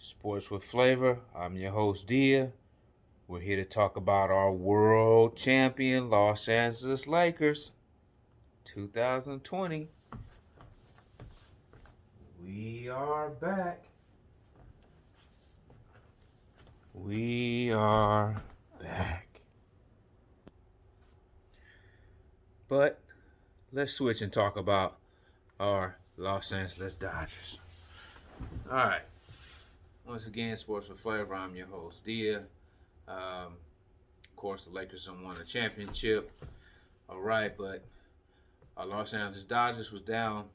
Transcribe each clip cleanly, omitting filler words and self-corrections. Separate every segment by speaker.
Speaker 1: Sports with Flavor. I'm your host, Dia. We're here to talk about our world champion Los Angeles Lakers 2020. We are back. We are back. But let's switch and talk about our Los Angeles Dodgers. All right. Once again, Sports with Flavor. I'm your host, Dia. Of course, the Lakers have won a championship. All right, but our Los Angeles Dodgers was down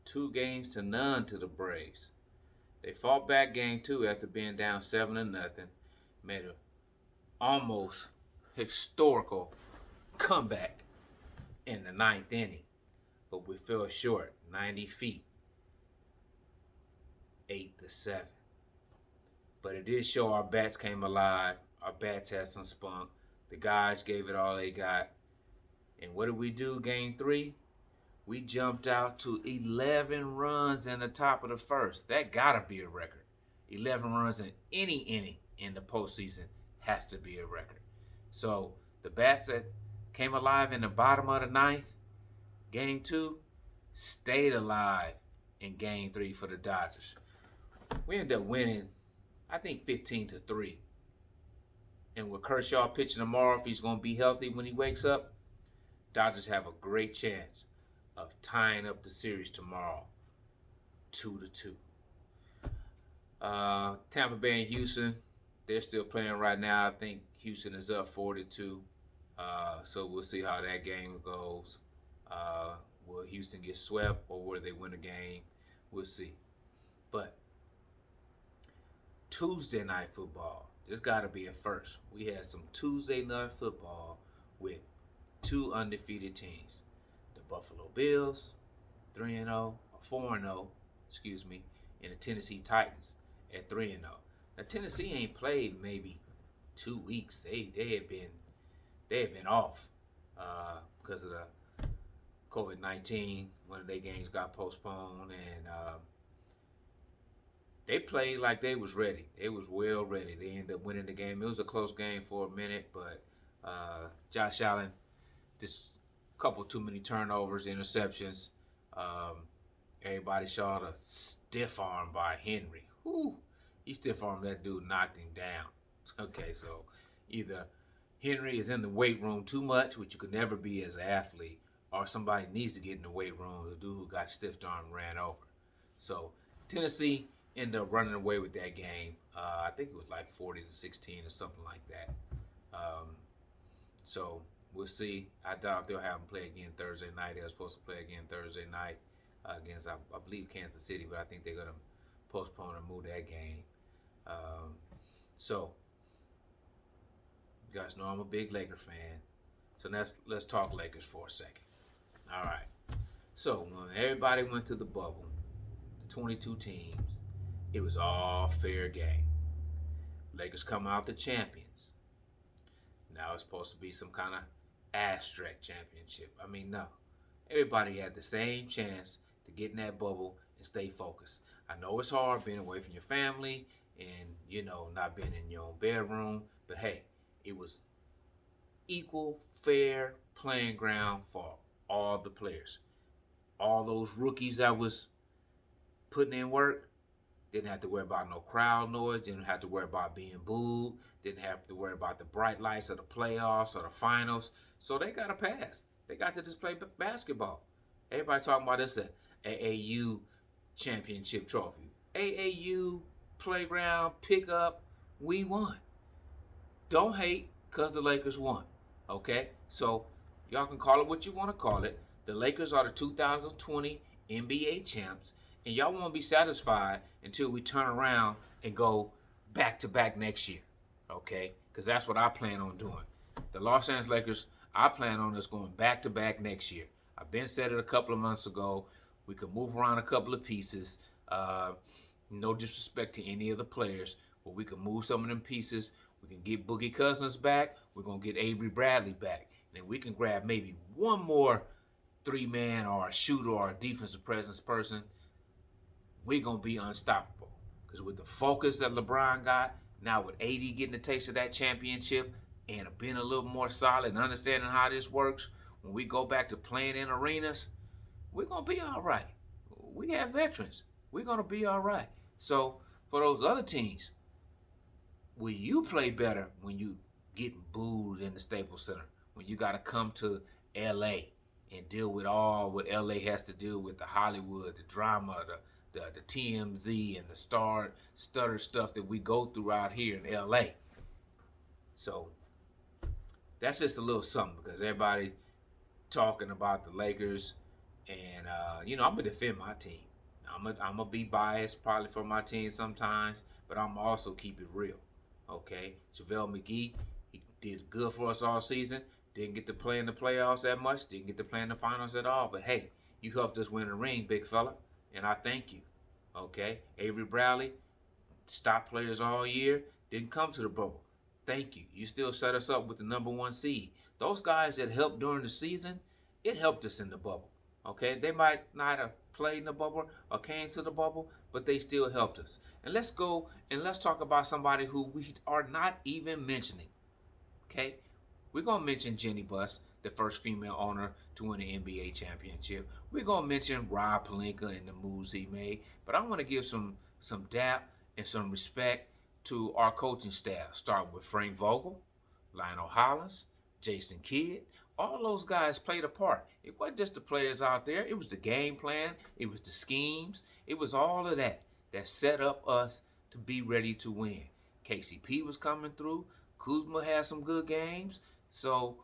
Speaker 1: 2-0 to the Braves. They fought back game 2 after being down 7-0. Made an almost historical comeback in the ninth inning, but we fell short, 90 feet, 8-7. But it did show our bats came alive. Our bats had some spunk. The guys gave it all they got. And what did we do game 3? We jumped out to 11 runs in the top of the first. That gotta be a record. 11 runs in any inning in the postseason has to be a record. So the bats that came alive in the bottom of the ninth, game 2, stayed alive in game 3 for the Dodgers. We ended up winning, I think 15-3. And with Kershaw pitching tomorrow, if he's going to be healthy when he wakes up, Dodgers have a great chance of tying up the series tomorrow, 2-2. Tampa Bay and Houston, they're still playing right now. I think Houston is up 4-2. So we'll see how that game goes. Will Houston get swept or will they win a game? We'll see. But Tuesday night football, it's got to be a first. We had some Tuesday night football with 2 undefeated teams. The Buffalo Bills, 3-0, or 4-0, and the Tennessee Titans at 3-0. Now Tennessee ain't played maybe 2 weeks. They had been off because of the COVID-19. One of their games got postponed, and they played like they was ready. They was well ready. They ended up winning the game. It was a close game for a minute, but Josh Allen, just a couple too many turnovers, interceptions. Everybody saw the stiff arm by Henry. Whew. He stiff armed that dude, knocked him down. Okay, so either Henry is in the weight room too much, which you could never be as an athlete, or somebody needs to get in the weight room. The dude who got stiff armed ran over. So Tennessee ended up running away with that game. I think it was like 40-16 or something like that. So we'll see. I doubt they'll have them play again Thursday night. They were supposed to play again Thursday night against, I believe, Kansas City, but I think they're going to postpone and move that game. So you guys know I'm a big Laker fan. So let's talk Lakers for a second. All right. So when everybody went to the bubble, the 22 teams, it was all fair game. Lakers come out the champions. Now it's supposed to be some kind of asterisk championship. I mean, no. Everybody had the same chance to get in that bubble and stay focused. I know it's hard being away from your family and, not being in your own bedroom. But, hey, it was equal, fair playing ground for all the players. All those rookies that was putting in work didn't have to worry about no crowd noise, didn't have to worry about being booed, didn't have to worry about the bright lights of the playoffs or the finals. So they got a pass. They got to just play basketball. Everybody talking about this AAU championship trophy. AAU playground pickup, we won. Don't hate because the Lakers won. Okay? So y'all can call it what you want to call it. The Lakers are the 2020 NBA champs. And y'all won't be satisfied until we turn around and go back-to-back next year, okay? Because that's what I plan on doing. The Los Angeles Lakers, I plan on us going back-to-back next year. I've been said it a couple of months ago. We could move around a couple of pieces. No disrespect to any of the players, but we can move some of them pieces. We can get Boogie Cousins back. We're going to get Avery Bradley back. And then we can grab maybe one more 3-man or a shooter or a defensive presence person. We're going to be unstoppable Because with the focus that LeBron got, now with AD getting a taste of that championship and being a little more solid and understanding how this works, when we go back to playing in arenas, we're going to be all right. We have veterans. We're going to be all right. So for those other teams, will you play better when you getting booed in the Staples Center? When you got to come to L.A. and deal with all what L.A. has to deal with, the Hollywood, the drama, the TMZ, and the stutter stuff that we go through out here in L.A. So that's just a little something because everybody talking about the Lakers, and I'm gonna defend my team. I'm gonna be biased probably for my team sometimes, but I'm also keep it real. Okay, JaVale McGee, he did good for us all season. Didn't get to play in the playoffs that much. Didn't get to play in the finals at all. But hey, you helped us win a ring, big fella, and I thank you. Okay, Avery Bradley, stopped players all year, didn't come to the bubble. Thank you. You still set us up with the number 1 seed. Those guys that helped during the season, it helped us in the bubble. Okay, they might not have played in the bubble or came to the bubble, but they still helped us. And let's go and let's talk about somebody who we are not even mentioning. Okay, we're going to mention Jenny Buss, the first female owner to win an NBA championship. We're going to mention Rob Pelinka and the moves he made. But I want to give some dap and some respect to our coaching staff, starting with Frank Vogel, Lionel Hollins, Jason Kidd. All those guys played a part. It wasn't just the players out there. It was the game plan. It was the schemes. It was all of that set up us to be ready to win. KCP was coming through. Kuzma had some good games. So,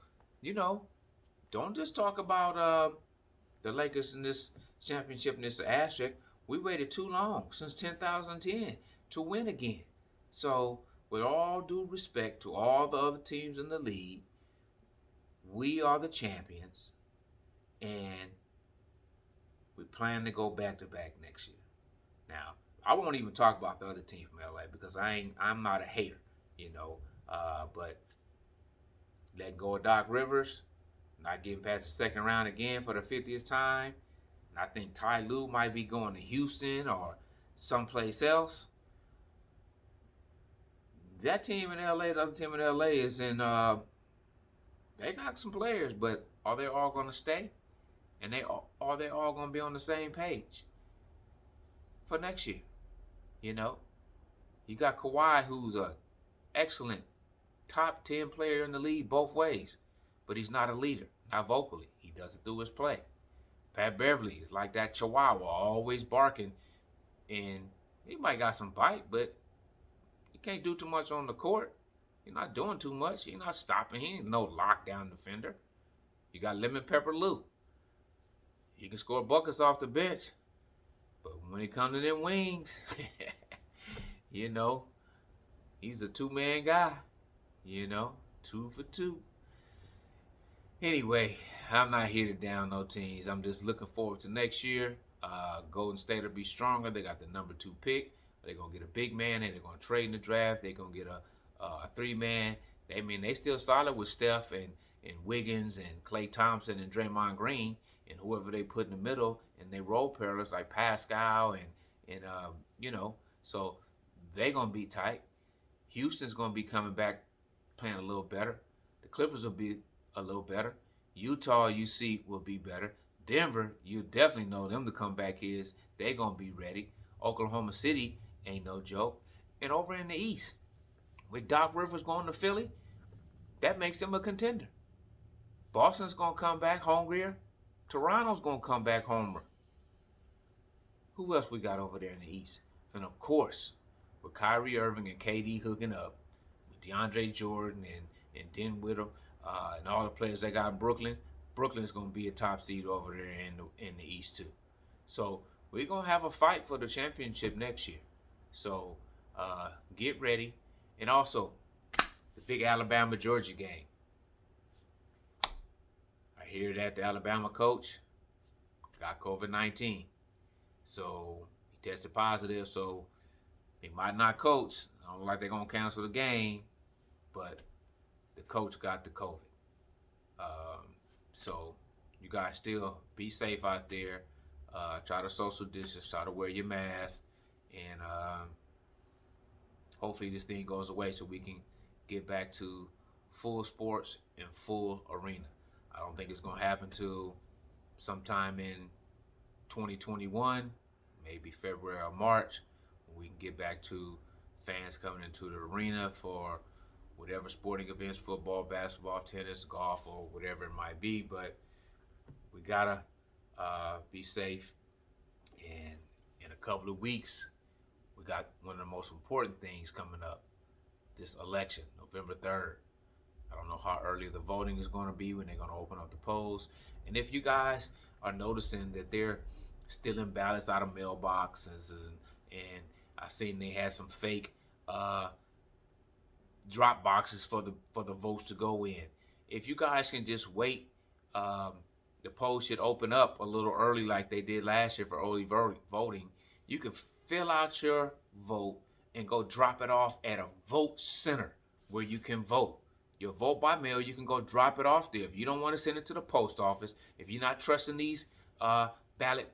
Speaker 1: don't just talk about the Lakers in this championship and this asterisk. We waited too long, since 2010, to win again. So, with all due respect to all the other teams in the league, we are the champions, and we plan to go back-to-back next year. Now, I won't even talk about the other team from LA because I'm not a hater, but letting go of Doc Rivers, not getting past the second round again for the 50th time, and I think Ty Lue might be going to Houston or someplace else. That team in LA, the other team in LA is in, they got some players, but are they all going to stay? And are they all going to be on the same page for next year? You got Kawhi, who's a excellent top 10 player in the league both ways, but he's not a leader, not vocally. He does it through his play. Pat Beverly is like that chihuahua, always barking, and he might got some bite, but he can't do too much on the court. He's not doing too much. He's not stopping. He ain't no lockdown defender. You got Lemon Pepper Lou. He can score buckets off the bench, but when it comes to them wings, he's a two-man guy. 2 for 2. Anyway, I'm not here to down no teams. I'm just looking forward to next year. Golden State will be stronger. They got the number 2 pick. They're going to get a big man, and they're going to trade in the draft. They're going to get a 3-man. They still solid with Steph and Wiggins and Klay Thompson and Draymond Green and whoever they put in the middle, and they role players like Pascal and so they're going to be tight. Houston's going to be coming back playing a little better. The Clippers will be a little better. Utah, UC will be better. Denver, you definitely know them to come back is. They're going to be ready. Oklahoma City ain't no joke. And over in the East, with Doc Rivers going to Philly, that makes them a contender. Boston's going to come back hungrier. Toronto's going to come back hungrier. Who else we got over there in the East? And of course, with Kyrie Irving and KD hooking up, with DeAndre Jordan and Dinwiddie and all the players they got in Brooklyn, Brooklyn's going to be a top seed over there in the East too. So we're going to have a fight for the championship next year. So get ready. And also, the big Alabama-Georgia game. I hear that the Alabama coach got COVID-19. So he tested positive, so he might not coach. I don't like they're going to cancel the game, but the coach got the COVID. So you guys still be safe out there. Try to social distance. Try to wear your mask. And hopefully this thing goes away so we can get back to full sports and full arena. I don't think it's going to happen till sometime in 2021, maybe February or March, when we can get back to fans coming into the arena for whatever sporting events, football, basketball, tennis, golf, or whatever it might be. But we gotta be safe. And in a couple of weeks, we got one of the most important things coming up, this election, November 3rd. I don't know how early the voting is going to be when they're going to open up the polls. And if you guys are noticing that they're stealing ballots out of mailboxes, and I seen they had some fake drop boxes for the votes to go in. If you guys can just wait, the polls should open up a little early like they did last year for early voting. You can fill out your vote and go drop it off at a vote center where you can vote. Your vote by mail, you can go drop it off there. If you don't want to send it to the post office, if you're not trusting these ballot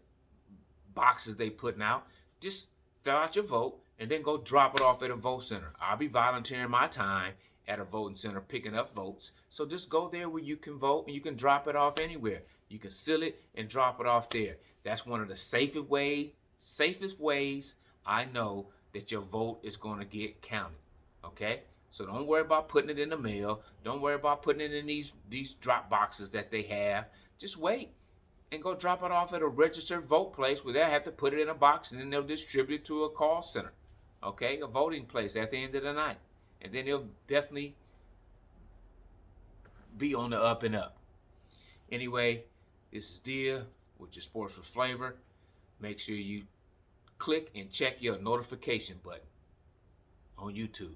Speaker 1: boxes they putting out, just fill out your vote and then go drop it off at a vote center. I'll be volunteering my time at a voting center picking up votes. So just go there where you can vote, and you can drop it off anywhere. You can seal it and drop it off there. That's one of the safest ways I know that your vote is going to get counted. Okay? So don't worry about putting it in the mail. Don't worry about putting it in these drop boxes that they have. Just wait and go drop it off at a registered vote place where they'll have to put it in a box, and then they'll distribute it to a call center. Okay? A voting place at the end of the night. And then they'll definitely be on the up and up. Anyway, this is Dia with your Sports with Flavor. Make sure you click and check your notification button on YouTube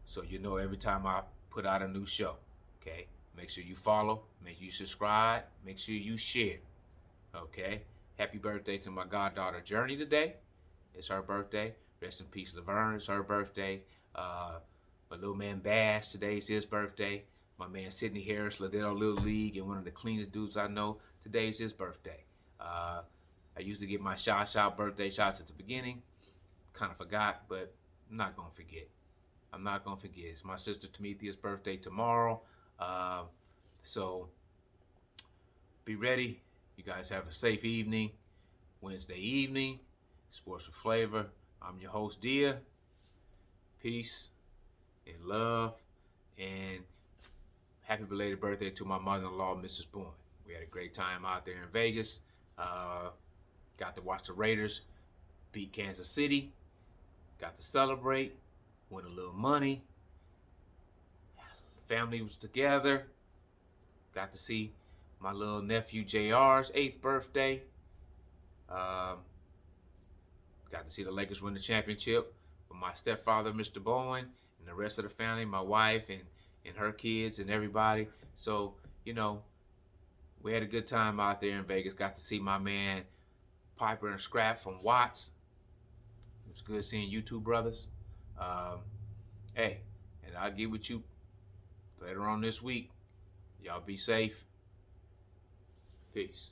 Speaker 1: so you know every time I put out a new show. Okay? Make sure you follow. Make sure you subscribe. Make sure you share. Okay? Happy birthday to my goddaughter Journey today. It's her birthday. Rest in peace, Laverne. It's her birthday. My little man Bash, today's his birthday. My man Sidney Harris, Ladero Little League, and one of the cleanest dudes I know, today's his birthday. I used to get my birthday shots at the beginning. Kind of forgot, but I'm not going to forget. I'm not going to forget. It's my sister Tamithia's birthday tomorrow. So be ready. You guys have a safe evening. Wednesday evening, Sports with Flavor. I'm your host, Dia. Peace and love, and happy belated birthday to my mother-in-law, Mrs. Bourne. We had a great time out there in Vegas. Got to watch the Raiders beat Kansas City. Got to celebrate, win a little money. Family was together. Got to see my little nephew JR's 8th birthday. Got to see the Lakers win the championship with my stepfather, Mr. Bowen, and the rest of the family, my wife and her kids and everybody. So, you know, we had a good time out there in Vegas. Got to see my man Piper and Scrap from Watts. It was good seeing you two brothers. Hey, and I'll get with you later on this week. Y'all be safe. Peace.